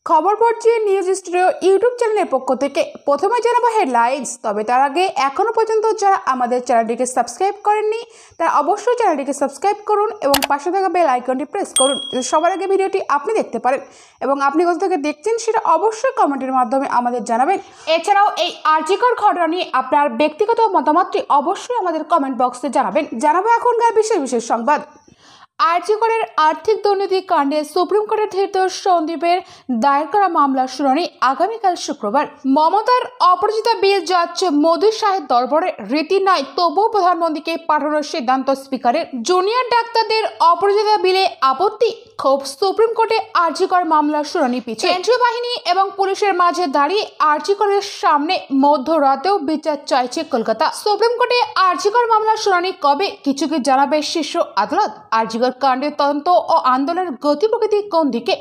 খবর পড়ছি news studio YouTube চ্যানেলের পক্ষ থেকে। প্রথমে জানাবো হেডলাইন্স, তবে তার আগে এখনও পর্যন্ত যারা আমাদের চ্যানেলটিকে সাবস্ক্রাইব করেননি তারা অবশ্যই চ্যানেলটিকে সাবস্ক্রাইব করুন এবং পাশে থাকা বেল আইকনটি প্রেস করুন, সবার আগে ভিডিওটি আপনি দেখতে পারেন। এবং আপনি কোথা থেকে দেখছেন সেটা অবশ্যই কমেন্টের মাধ্যমে আমাদের জানাবেন। এছাড়াও এই আর্জিকর ঘটনা নিয়ে আপনার ব্যক্তিগত মতামতটি অবশ্যই আমাদের কমেন্ট বক্সে জানাবেন। জানাবো এখনকার বিশেষ সংবাদ। আর্জিকরের আর্থিক দুর্নীতি কাণ্ডে সুপ্রিম কোর্টে ধৃত সন্দীপের দায়ের করা মামলার শুনানি আগামীকাল শুক্রবার। মমতার অপরাজিতা বিল যাচ্ছে মোদী সাহেব দরবারে, রীতি নয় তবুও প্রধানমন্ত্রীকে পাঠানোর সিদ্ধান্ত স্পিকারের। জুনিয়র ডাক্তারদের অপরাজিতা বিলে আপত্তি, ক্ষোভ সুপ্রিম কোর্টে আর্জিকর মামলার শুনানি পিছিয়ে। কেন্দ্রীয় বাহিনী এবং পুলিশের মাঝে দাঁড়িয়ে আর্জিকরের সামনে মধ্যরাতেও বিচার চাইছে কলকাতা। সুপ্রিম কোর্টে আর্জিকর মামলার শুনানি কবে, কিছু কি জানাবে শীর্ষ আদালত? আর্জিকর কাণ্ডের তদন্ত ও আন্দোলনের গতি প্রকৃতি কোন দিকে?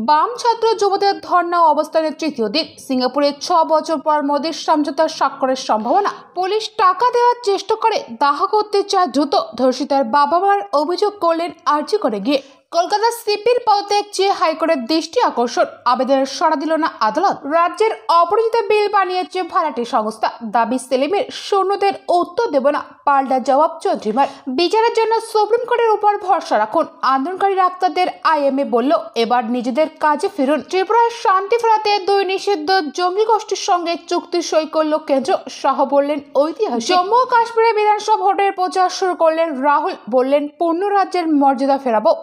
বাম ছাত্র যুবদের ধর্ণা ও অবস্থানের তৃতীয় দিন। সিঙ্গাপুরে 6 বছর পর মোদীর সমঝোতা স্বাক্ষরের সম্ভাবনা। পুলিশ টাকা দেওয়ার চেষ্টা করে, দাহ করতে চায় দ্রুত। ধর্ষিতার বাবা মার অভিযোগ করলেন আর্জিকরে গিয়ে। কলকাতা সিপির পদত্যাগ চেয়ে হাইকোর্টের দৃষ্টি আকর্ষণ, আবেদনের সাড়া দিল না আদালত। রাজ্যের অপরাজিতা বিল বানিয়েছে ভাড়াটে সংস্থা, দাবি সেলিমের। সৈন্যদের উত্তর দেব না, পাল্টা জবাব চৌধুরীমার। বিচারের জন্য সুপ্রিম কোর্টের উপর ভরসা রাখুন, আন্দোলনকারী ডাক্তারদের আইএমএ বলল। এবার নিজেদের কাজে ফিরুন। ত্রিপুরায় শান্তি ফেরাতে 2 নিষিদ্ধ জঙ্গি গোষ্ঠীর সঙ্গে চুক্তি সই করল কেন্দ্র, শাহ বললেন ঐতিহাসিক। জম্মু ও কাশ্মীরে বিধানসভা ভোটের প্রচার শুরু করলেন রাহুল, বললেন পূর্ণ রাজ্যের মর্যাদা ফেরাবো।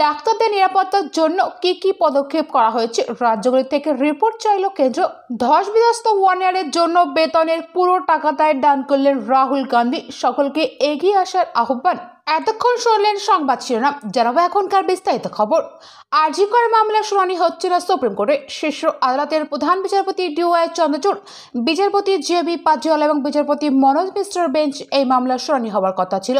ডাক্তারদের নিরাপত্তার জন্য কি কি পদক্ষেপ করা হয়েছে রাজ্যগুলি থেকে রিপোর্ট চাইল কেন্দ্র। ধস বিধ্বস্ত 1 ইয়ারের জন্য বেতনের পুরো টাকাটাই দান করলেন রাহুল গান্ধী, সকলকে এগিয়ে আসার আহ্বান। এতক্ষণ শুনলেন সংবাদ শিরোনাম, জানাবো এখনকার বিস্তারিত খবর। আর্জিকর মামলার শুনানি হচ্ছে না সুপ্রিম কোর্টে। শীর্ষ আদালতের প্রধান বিচারপতি DY চন্দ্রচূড়, বিচারপতি JB পাজিওয়ালা এবং বিচারপতি মনোজ মিশ্রের বেঞ্চ এই মামলার শুনানি হওয়ার কথা ছিল।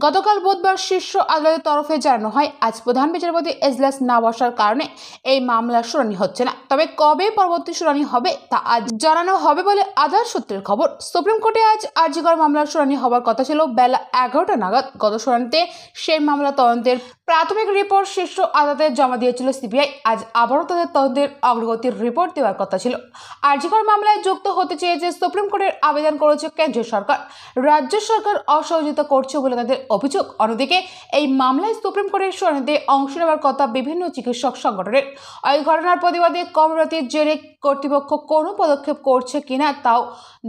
গতকাল বুধবার শীর্ষ আদালতের তরফে জানানো হয়, আজ প্রধান বিচারপতি এজলাস না বসার কারণে এই মামলার শুনানি হচ্ছে না। তবে কবে পরবর্তী শুনানি হবে তা আজ জানানো হবে বলে আদালত সূত্রের খবর। সুপ্রিম কোর্টে আজ আর্জিকর মামলার শুনানি হওয়ার কথা ছিল বেলা 11টা নাগাদ। গত শুনানিতে সেই মামলা তদন্তের প্রাথমিক রিপোর্ট শীর্ষ আদালতে জমা দিয়েছিল সিবিআই। আজ আবারও তাদের তদন্তের অগ্রগতির রিপোর্ট দেওয়ার কথা ছিল। আর্জিকর মামলায় যুক্ত হতে চেয়েছে সুপ্রিম কোর্টের আবেদন করেছে কেন্দ্রীয় সরকার। রাজ্য সরকার অসহযোগিতা করছে বলে তাদের অভিযোগ। অন্যদিকে এই মামলায় সুপ্রিম কোর্টের শুনানিতে অংশ নেওয়ার কথা বিভিন্ন চিকিৎসক সংগঠনের। এই ঘটনার প্রতিবাদে কর্মরতির জেরে কর্তৃপক্ষ কোনো পদক্ষেপ করছে কিনা তাও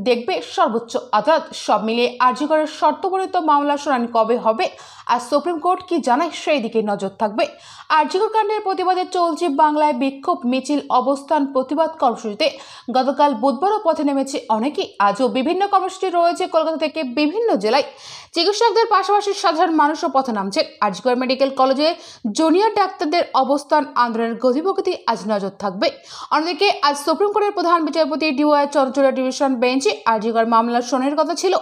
দেখবে সর্বোচ্চ আদালত। সব মিলিয়ে আর্জিকরের শর্তবর্ণিত মামলার শুনানি কবে হবে আর সুপ্রিম কোর্ট কি জানায় সেই দিকে নজর থাকবে। আর্জিকর কাণ্ডের প্রতিবাদে চলছে বাংলায় বিক্ষোভ মিছিল, অবস্থান, প্রতিবাদ কর্মসূচিতে। গতকাল বুধবারও পথে নেমেছে অনেকেই। আজও বিভিন্ন কর্মসূচি রয়েছে কলকাতা থেকে বিভিন্ন জেলায়। চিকিৎসকদের পাশাপাশি সাধারণ মানুষও পথে নামছেন। আর্জিকর মেডিকেল কলেজে জুনিয়র ডাক্তারদের অবস্থান, আন্দোলনের গতিপ্রকৃতি আজ নজর থাকবে। অন্যদিকে আজ সুপ্রিম কোর্টের প্রধান বিচারপতি DY চন্দ্রচূড়ের ডিভিশন বেঞ্চে আর্জিকর মামলার শুনানির কথা ছিল।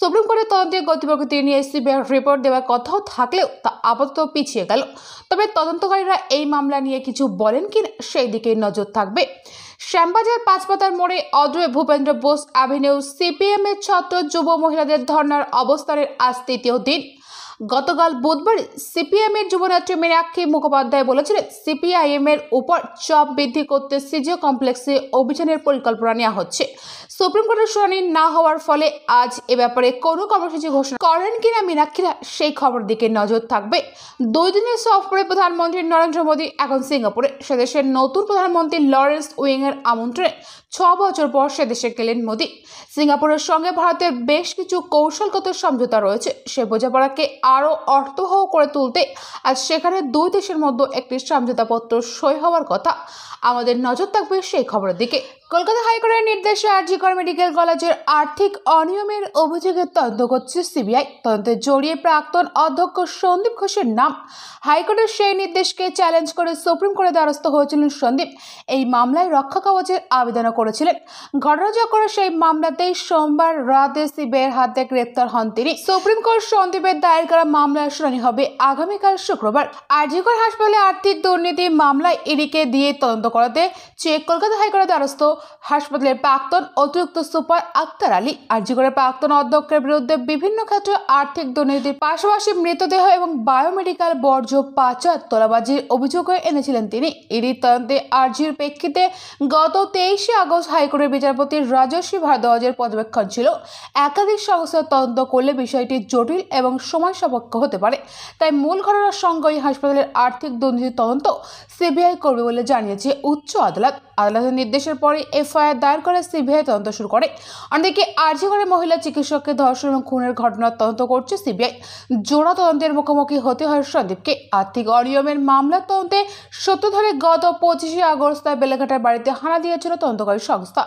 সুপ্রিম কোর্টের তদন্তের গতিপ্রকৃতি নিয়ে সিবিআই রিপোর্ট দেওয়ার কথাও থাকলেও তা আপাতত পিছিয়ে গেল। তবে তদন্তকারীরা এই মামলা নিয়ে কিছু বলেন কিনা সেই দিকে নজর থাকবে। শ্যামবাজার পাঁচপাতার মোড়ে অদ্বৈত ভূপেন্দ্র বোস অ্যাভিনিউ সিপিএম এর ছাত্র যুব মহিলাদের ধর্নার অবস্থানের আজ 3য় দিন। গতকাল বুধবার সিপিএম এর যুবনেত্রী মীনাক্ষী মুখোপাধ্যায় বলেছিলেন, সিপিআইএম এর উপর চাপ বৃদ্ধি করতে সিজিও কমপ্লেক্সে অভিযানের পরিকল্পনা নেওয়া হচ্ছে। সুপ্রিম কোর্টের শুনানি না হওয়ার ফলে আজ এ ব্যাপারে কোনো কর্মসূচি ঘোষণা করেন কিনা মীনাক্ষীরা সেই খবর দিকে নজর থাকবে। 2 দিনের সফরে প্রধানমন্ত্রী নরেন্দ্র মোদী এখন সিঙ্গাপুরে। সেদেশের নতুন প্রধানমন্ত্রী লরেন্স ওয়েং এর আমন্ত্রণে 6 বছর পর সেদেশে গেলেন মোদী। সিঙ্গাপুরের সঙ্গে ভারতের বেশ কিছু কৌশলগত সমঝোতা রয়েছে। সে বোঝাপড়াকে আরও অর্থবহ করে তুলতে আজ সেখানে 2 দেশের মধ্যে একটি সমঝোতাপত্র সই হওয়ার কথা। আমাদের নজর থাকবে সেই খবরের দিকে। কলকাতা হাইকোর্টের নির্দেশে আর্জিকর মেডিকেল কলেজের আর্থিক অনিয়মের অভিযোগের তদন্ত করছে সিবিআই। তদন্তে জড়িয়ে প্রাক্তন অধ্যক্ষ সন্দীপ ঘোষের নাম। হাইকোর্টের সেই নির্দেশকে চ্যালেঞ্জ করে সুপ্রিম কোর্টের দ্বারস্থ হয়েছিলেন সন্দীপ। এই মামলায় রক্ষা কবচের আবেদনও করেছিলেন। ঘটনাচক্রে সেই মামলাতেই সোমবার রাতে সিবিআইয়ের হাতে গ্রেপ্তার হন তিনি। সুপ্রিম কোর্ট সন্দীপের দায়ের করা মামলার শুনানি হবে আগামীকাল শুক্রবার। আর্জিকর হাসপাতালে আর্থিক দুর্নীতি মামলায় ইডিকে দিয়ে তদন্ত করাতে চেয়ে কলকাতা হাইকোর্টের দ্বারস্থ হাসপাতালের প্রাক্তন অতিরিক্ত সুপার আক্তার আলী। আরজি করে প্রাক্তন অধ্যক্ষের বিরুদ্ধে বিভিন্ন ক্ষেত্রে আর্থিক দুর্নীতির পাশাপাশি মৃতদেহ এবং বায়োমেডিক্যাল বর্জ্য পাচার তোলাবাজির অভিযোগ এনেছিলেন তিনি। ইডির তদন্তে আরজির প্রেক্ষিতে গত 23শে আগস্ট হাইকোর্টের বিচারপতি রাজশ্রী ভারদ্বাজের পর্যবেক্ষণ ছিল, একাধিক সংস্থার তদন্ত করলে বিষয়টি জটিল এবং সময় সাপেক্ষ হতে পারে। তাই মূল ঘটনার সঙ্গে ওই হাসপাতালের আর্থিক দুর্নীতির তদন্ত সিবিআই করবে বলে জানিয়েছে উচ্চ আদালত। আদালতের নির্দেশের পরে এফআইআর দায়ের করে সিবিআই তদন্ত শুরু করে। অন্যদিকে আরজি করে মহিলা চিকিৎসককে ধর্ষণ এবং খুনের ঘটনার তদন্ত করছে সিবিআই। জোড়া তদন্তের মুখোমুখি হতে হয় সন্দীপকে। আর্থিক অনিয়মের মামলার তদন্তে সূত্র ধরে গত 25শে আগস্ট তার বেলেঘাটার বাড়িতে হানা দিয়েছিল তদন্তকারী সংস্থা।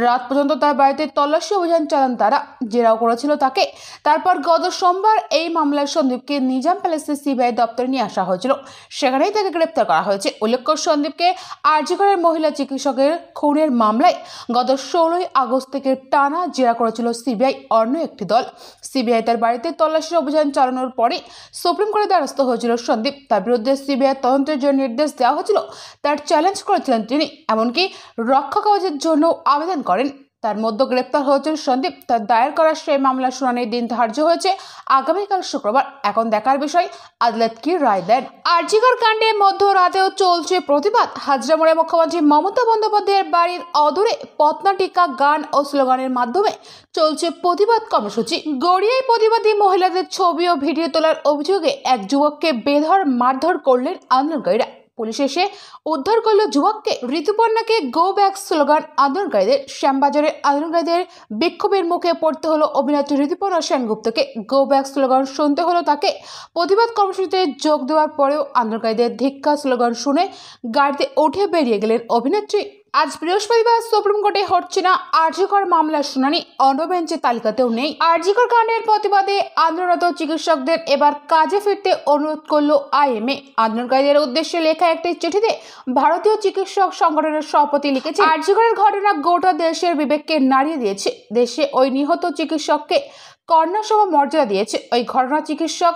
রাত পর্যন্ত তার বাড়িতে তল্লাশি অভিযান চালান তারা, জেরাও করেছিল তাকে। তারপর গত সোমবার এই মামলায় সন্দীপকে নিজাম প্যালেসে সিবিআই দপ্তরে নিয়ে আসা হয়েছিল, সেখানেই তাকে গ্রেপ্তার করা হয়েছে। উল্লেখ্য, সন্দীপকে আরজি করে মহিলা চিকিৎসকের খুনের মামলায় গত 16ই আগস্ট থেকে টানা জেরা করেছিল সিবিআই অন্য একটি দল। সিবিআই তার বাড়িতে তল্লাশি অভিযান চালানোর পরে সুপ্রিম কোর্টে দ্বারস্থ হয়েছিল সন্দীপ। তার বিরুদ্ধে সিবিআই তদন্তের জন্য নির্দেশ দেওয়া হয়েছিল, তার চ্যালেঞ্জ করেছিলেন তিনি, এমনকি রক্ষা কবচের জন্য আবেদন করেন। তার মধ্যে গ্রেপ্তার হয়েছিল সন্দীপ। তার দায়ের করা সেই মামলার শুনানির দিন ধার্য হয়েছে আগামীকাল শুক্রবার। এখন দেখার বিষয় আদালত কি রায় দেন। আরজিকর কাণ্ডে মধ্যরাতেও চলছে প্রতিবাদ। হাজরা মোড়ে মুখ্যমন্ত্রী মমতা বন্দ্যোপাধ্যায়ের বাড়ির অদূরে পথনাটিকা, গান ও স্লোগানের মাধ্যমে চলছে প্রতিবাদ কর্মসূচি। গড়িয়ায় প্রতিবাদী মহিলাদের ছবি ও ভিডিও তোলার অভিযোগে এক যুবককে বেধড় মারধর করলেন আন্দোলনকারীরা। পুলিশ এসে উদ্ধার করল যুবককে। ঋতুপর্ণাকে গো ব্যাক স্লোগান আন্দোলনকারীদের। শ্যামবাজারের আন্দোলনকারীদের বিক্ষোভের মুখে পড়তে হলো অভিনেত্রী ঋতুপর্ণা সেনগুপ্তকে। গো ব্যাক স্লোগান শুনতে হলো তাকে। প্রতিবাদ কর্মসূচিতে যোগ দেওয়ার পরেও আন্দোলনকারীদের ধিক্কার স্লোগান শুনে গাড়িতে উঠে বেরিয়ে গেলেন অভিনেত্রী। আজ বৃহস্পতিবার সুপ্রিম কোর্টে হচ্ছে না আরজিকর মামলার শুনানি, অন্য বেঞ্চের তালিকাতেও নেই। আরজিকর কাণ্ডের প্রতিবাদে আন্দোলনরত চিকিৎসকদের এবার কাজে ফিরতে অনুরোধ করল আইএমএ। আন্দোলনকারীদের উদ্দেশ্যে লেখা একটি চিঠিতে ভারতীয় চিকিৎসক সংগঠনের সভাপতি লিখেছে, আরজিকরের ঘটনা গোটা দেশের বিবেককে নাড়িয়ে দিয়েছে। দেশে ওই নিহত চিকিৎসককে কন্যাসম মর্যাদা দিয়েছে। ওই ঘটনা চিকিৎসক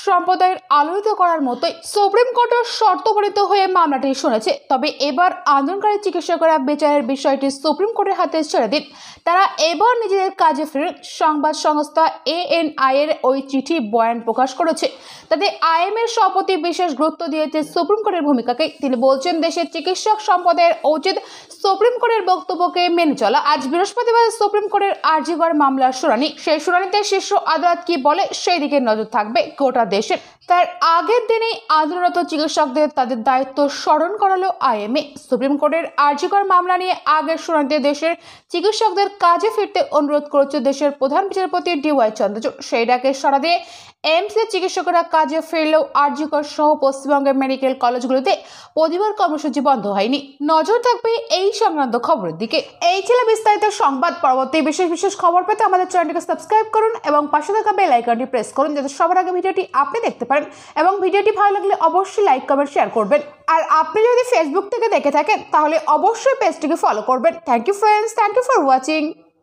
সম্প্রদায়ের আলোড়িত করার মতোই সুপ্রিম কোর্টের শর্তবর্তিত হয়ে মামলাটি শুনেছে। তবে এবার আন্দোলনকারী চিকিৎসকরা বিচারের বিষয়টি সুপ্রিম কোর্টের হাতে ছেড়ে দিন। তারা এবার নিজেদের কাজে ফেরেন। সংবাদ সংস্থা ANI এর ওই চিঠি বয়ান প্রকাশ করেছে। তাতে আইএমএর সভাপতি বিশেষ গুরুত্ব দিয়েছে সুপ্রিম কোর্টের ভূমিকাকে। তিনি বলছেন, দেশের চিকিৎসক সম্প্রদায়ের উচিত সুপ্রিম কোর্টের বক্তব্যকে মেনে চলা। আজ বৃহস্পতিবার সুপ্রিম কোর্টের আরজিকর মামলার শুনানি। সেই শুনানিতে শীর্ষ আদালত কি বলে সেই দিকে নজর থাকবে গোটা দেশের। তার আগের দিনেই আন্দোলনরত চিকিৎসকদের তাদের দায়িত্ব স্মরণ করালো আইএমএ। সুপ্রিম কোর্টের আরজিকর মামলা নিয়ে আগের শুনানিতে দেশের চিকিৎসকদের কাজে ফিরতে অনুরোধ করেছে দেশের প্রধান বিচারপতি DY চন্দ্রচূড়। সেই ডাকে সাড়া দিয়ে এমসের চিকিৎসকেরা কাজে ফিরলেও আরজিকর সহ পশ্চিমবঙ্গের মেডিকেল কলেজগুলিতে প্রতিবাদ কর্মসূচি বন্ধ হয়নি। নজর থাকবে এই সংক্রান্ত খবরের দিকে। এই ছিল বিস্তারিত সংবাদ। পরবর্তী বিশেষ খবর পেতে আমাদের চ্যানেলটিকে সাবস্ক্রাইব করুন এবং পাশে থাকা বেল আইকনটি প্রেস করুন, যাতে সবার আগে ভিডিওটি আপনি দেখতে পারেন। এবং ভিডিওটি ভালো লাগলে অবশ্যই লাইক, কমেন্ট, শেয়ার করবেন। আর আপনি যদি ফেসবুক থেকে দেখে থাকেন তাহলে অবশ্যই পেজটিকে ফলো করবেন। Thank you friends, thank you for watching.